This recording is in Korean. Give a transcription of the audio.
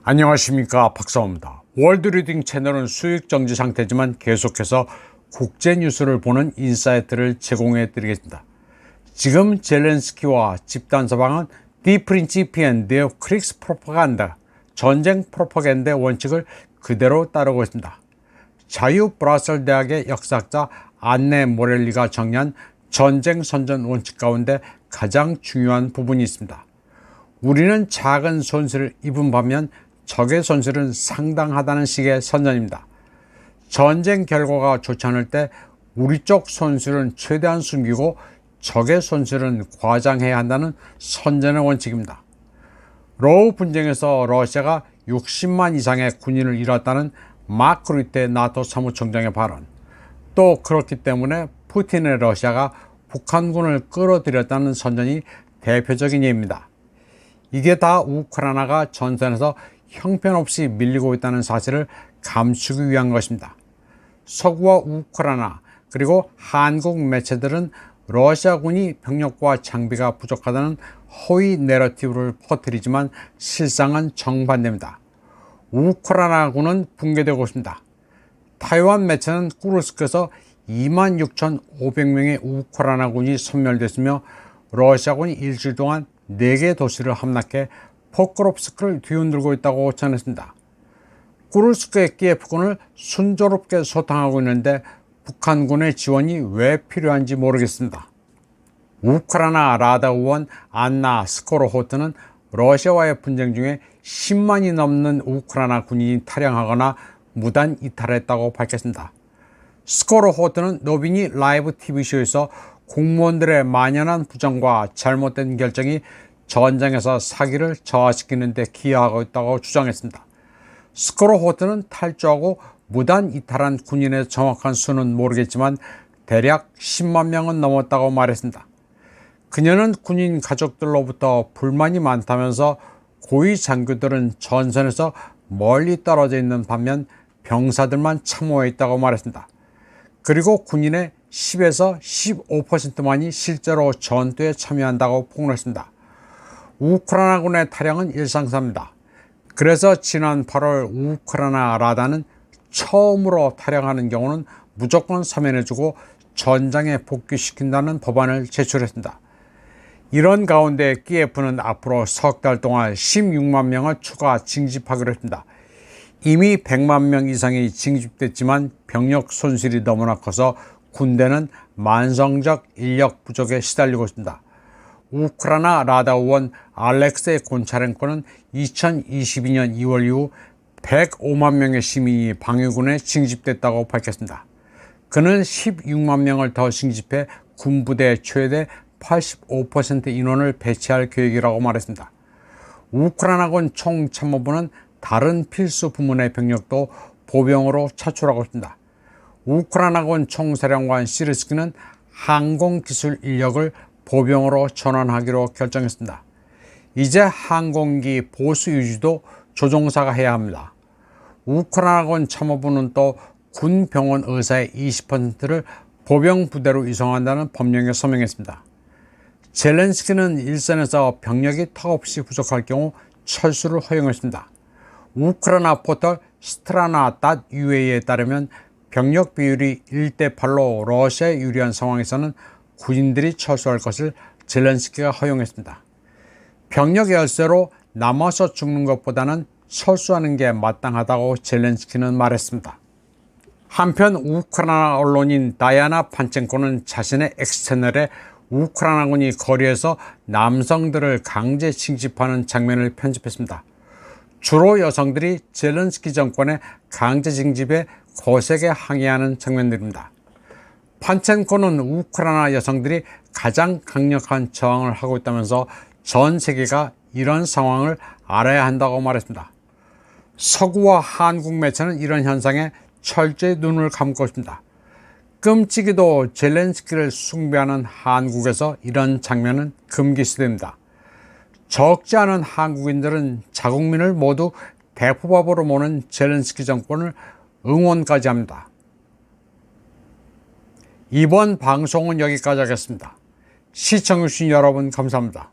안녕하십니까, 박사호입니다. 월드리딩 채널은 수익 정지 상태지만 계속해서 국제 뉴스를 보는 인사이트를 제공해 드리겠습니다. 지금 젤렌스키와 집단 서방은 Die Prinzipien der Kriegspropaganda, 전쟁 프로파간다의 원칙을 그대로 따르고 있습니다. 자유 브라셀 대학의 역사학자 안네 모렐리가 정리한 전쟁 선전 원칙 가운데 가장 중요한 부분이 있습니다. 우리는 작은 손실을 입은 반면 적의 손실은 상당하다는 식의 선전입니다. 전쟁 결과가 좋지 않을 때 우리 쪽 손실은 최대한 숨기고 적의 손실은 과장해야 한다는 선전의 원칙입니다. 러우 분쟁에서 러시아가 60만 이상의 군인을 잃었다는 마크 류테 나토 사무총장의 발언, 또 그렇기 때문에 푸틴의 러시아가 북한군을 끌어들였다는 선전이 대표적인 예입니다. 이게 다 우크라이나가 전선에서 형편없이 밀리고 있다는 사실을 감추기 위한 것입니다. 서구와 우크라이나 그리고 한국 매체들은 러시아군이 병력과 장비가 부족하다는 허위 내러티브를 퍼뜨리지만 실상은 정반대입니다. 우크라이나군은 붕괴되고 있습니다. 타이완 매체는 쿠르스크에서 26,500명의 우크라이나군이 섬멸됐으며 러시아군이 일주일 동안 4개 도시를 함락해 포크롭스크를 뒤흔들고 있다고 전했습니다. 쿠르스크의 키예프군을 순조롭게 소탕하고 있는데 북한군의 지원이 왜 필요한지 모르겠습니다. 우크라이나 라다 의원 안나 스코로호트는 러시아와의 분쟁 중에 10만이 넘는 우크라이나 군인이 탈영하거나 무단 이탈했다고 밝혔습니다. 스코로호트는 노비니 라이브 TV쇼에서 공무원들의 만연한 부정과 잘못된 결정이 전장에서 사기를 저하시키는 데 기여하고 있다고 주장했습니다. 스코로호트는 탈주하고 무단 이탈한 군인의 정확한 수는 모르겠지만 대략 10만 명은 넘었다고 말했습니다. 그녀는 군인 가족들로부터 불만이 많다면서 고위 장교들은 전선에서 멀리 떨어져 있는 반면 병사들만 참호해 있다고 말했습니다. 그리고 군인의 10에서 15%만이 실제로 전투에 참여한다고 폭로했습니다. 우크라이나군의 탈영은 일상사입니다. 그래서 지난 8월 우크라이나 라다는 처음으로 탈영하는 경우는 무조건 사면해주고 전장에 복귀시킨다는 법안을 제출했습니다. 이런 가운데 키예프는 앞으로 석 달 동안 16만 명을 추가 징집하기로 했습니다. 이미 100만 명 이상이 징집됐지만 병력 손실이 너무나 커서 군대는 만성적 인력 부족에 시달리고 있습니다. 우크라이나 라다 의원 알렉세이 곤차렌코는 2022년 2월 이후 105만 명의 시민이 방위군에 징집됐다고 밝혔습니다. 그는 16만 명을 더 징집해 군부대 최대 85% 인원을 배치할 계획이라고 말했습니다. 우크라이나군 총참모부는 다른 필수 부문의 병력도 보병으로 차출하고 있습니다. 우크라이나군 총사령관 시르스키는 항공기술 인력을 보병으로 전환하기로 결정했습니다. 이제 항공기 보수 유지도 조종사가 해야 합니다. 우크라이나군 참모부는 또 군 병원 의사의 20%를 보병 부대로 이송한다는 법령에 서명했습니다. 젤렌스키는 일선에서 병력이 턱없이 부족할 경우 철수를 허용했습니다. 우크라이나 포털 스트라나.ua에 따르면 병력 비율이 1대8로 러시아에 유리한 상황에서는 군인들이 철수할 것을 젤렌스키가 허용했습니다. 병력 열세로 남아서 죽는 것보다는 철수하는 게 마땅하다고 젤렌스키는 말했습니다. 한편 우크라이나 언론인 다이아나 판첸코는 자신의 X채널에 우크라이나군이 거리에서 남성들을 강제 징집하는 장면을 편집했습니다. 주로 여성들이 젤렌스키 정권의 강제 징집에 거세게 항의하는 장면들입니다. 판첸코는 우크라이나 여성들이 가장 강력한 저항을 하고 있다면서 전 세계가 이런 상황을 알아야 한다고 말했습니다. 서구와 한국 매체는 이런 현상에 철저히 눈을 감고 있습니다. 끔찍이도 젤렌스키를 숭배하는 한국에서 이런 장면은 금기시됩니다. 적지 않은 한국인들은 자국민을 모두 대포밥으로 모는 젤렌스키 정권을 응원까지 합니다. 이번 방송은 여기까지 하겠습니다. 시청해주신 여러분 감사합니다.